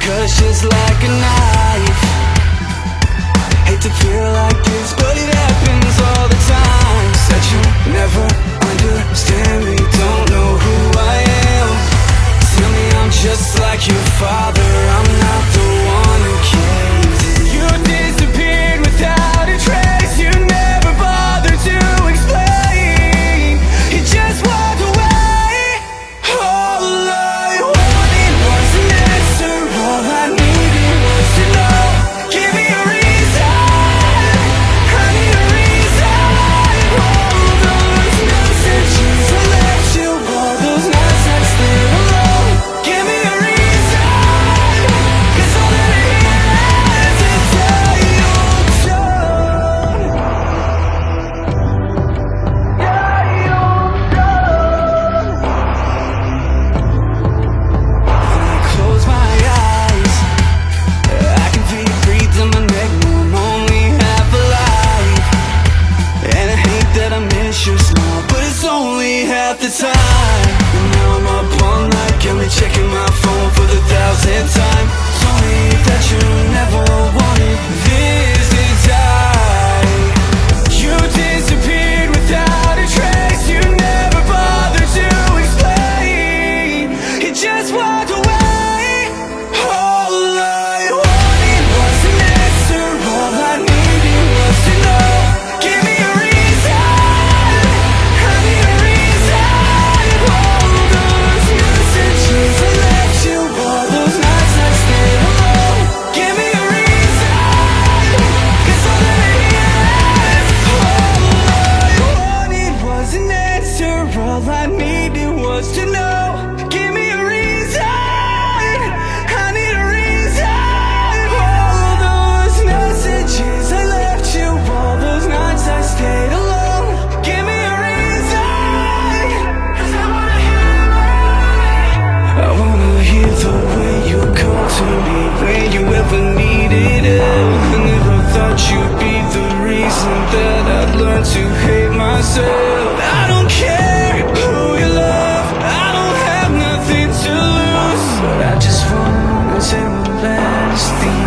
cuts just like a knife. Hate to feel like this, but it happens all the time. Said you'll never understand me, don't know who I am. Tell me I'm just like your father, I'm not the one who caved in. You disappeared without a trace, you never bothered to explain. You just walked away. All I wanted was an answer, all I needed was to know. Give me a reason, I need a reason. All those messages I left you, all those nights I stayed alone. Give me a reason, 'cause all that I hear is a dial tone. When I close my eyes, I can feel you breathe in my neck. Now I'm only half alive, and I hate that I miss your smile, but it's only half the time. And now I'm up all night, got me checking my phone for the 1,000th time. Told me that you never wanted this to die. You disappeared without a trace, you never bothered to explain. You just walked away. All I wanted was an answer, all I needed was to know. Give me a reason, I need a reason. All those messages I left you, all those nights I stayed alone. Give me a reason, 'cause all that I hear is all I wanted was an answer, all I needed was to know. Give me a reason, I need a reason. All those messages I left you, all those nights I stayed alone. Give me a reason, 'cause I wanna hear it. I wanna hear the way you call to me when you ever needed it. I never thought you'd be the reason that I'd learn to hate myself. I don't care who you love, I don't have nothing to lose, but I just wanna say one last thing.